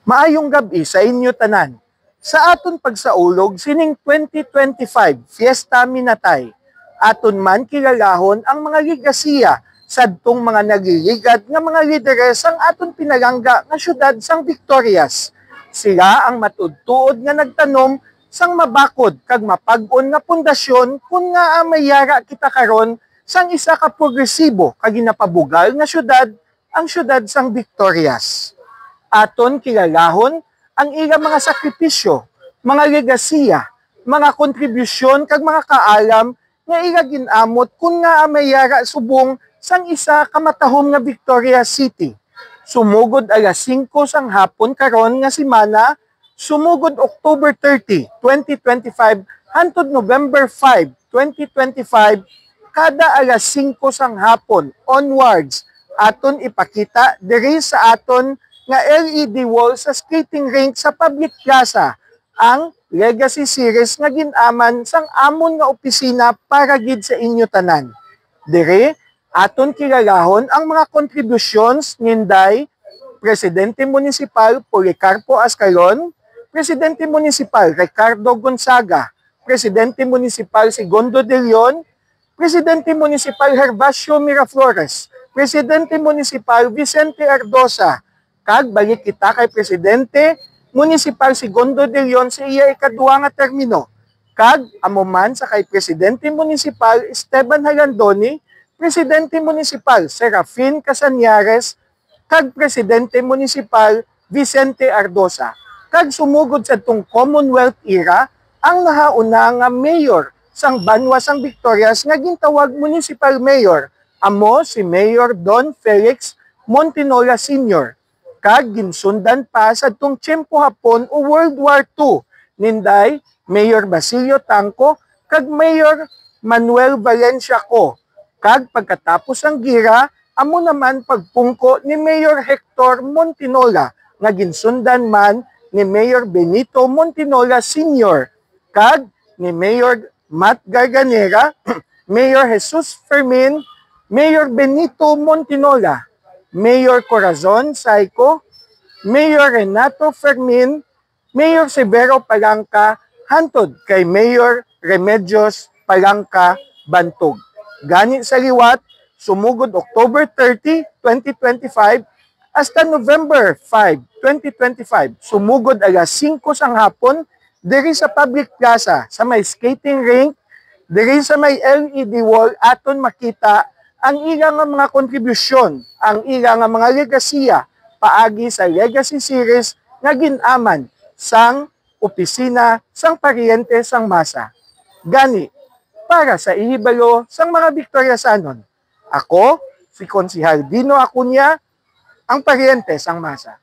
Maayong gabi sa inyo tanan. Sa aton pagsaulog sining 2025 Fiesta Minatay, aton man kilalahon ang mga ligasiya sadtong mga nagliligad nga mga lideres ang aton pinalangga nga syudad sang Victorias. Sila ang matudtuod nga nagtanom sang mabakod kag mapag-on nga pundasyon kun nga mayara kita karon sang isa ka progresibo kag ginapabugal nga syudad, ang syudad sang Victorias. Aton kilalahon ang ilang mga sakripisyo, mga legasiya, mga kontribusyon kag mga kaalam nga ila ginamot kun nga mayara subong sang isa ka matahom nga Victorias City. Sumugod alas 5 sang hapon karon nga semana, sumugod October 30, 2025 hangtod November 5, 2025 kada alas 5 sang hapon onwards aton ipakita diri sa aton nga LED wall sa skating rink sa public plaza ang legacy series nga ginaman sang amon nga opisina para gid sa inyo tanan. Dire aton kilalahon ang mga contributions ninday Presidente Municipal Policarpo Ascalon, Presidente Municipal Ricardo Gonzaga, Presidente Municipal Segundo de Leon, Presidente Municipal Herbacio Miraflores, Presidente Municipal Vicente Ardosa, kag balik kita kay Presidente Municipal Segundo de Leon sa iya ikaduha nga termino. Kag amo man sa kay Presidente Municipal Esteban Halandoni, Presidente Municipal Serafin Casañares, kag Presidente Municipal Vicente Ardosa. Kag sumugod sa tong Commonwealth era ang nahauna nga mayor sang Banwa sang Victorias nga gintawag Municipal Mayor, amo si Mayor Don Felix Montinola Sr. Kag ginsundan pa sa tong tiyempo hapon o World War II ninday Mayor Basilio Tangco kag Mayor Manuel Valencia Co. Kag pagkatapos ang gira, amo naman pagpungko ni Mayor Hector Montinola nga ginsundan man ni Mayor Benito Montinola Sr. kag ni Mayor Matt Garganera, Mayor Jesus Fermin, Mayor Benito Montinola, Mayor Corazon Saico, Mayor Renato Fermin, Mayor Severo Palangka, hantod kay Mayor Remedios Palangka Bantog. Gani sa liwat, sumugod October 30, 2025, hasta November 5, 2025, sumugod alas 5 sang hapon, diri sa public plaza, sa may skating rink, diri sa may LED wall, aton makita ang ilang mga kontribusyon, ang ilang mga legasiya, paagi sa legacy series nga ginaman sang opisina sang paryente sang masa. Gani, para sa ihibalo sang mga Victoriasanon, ako, si Konsihal Dino Acuña, ang paryente sang masa.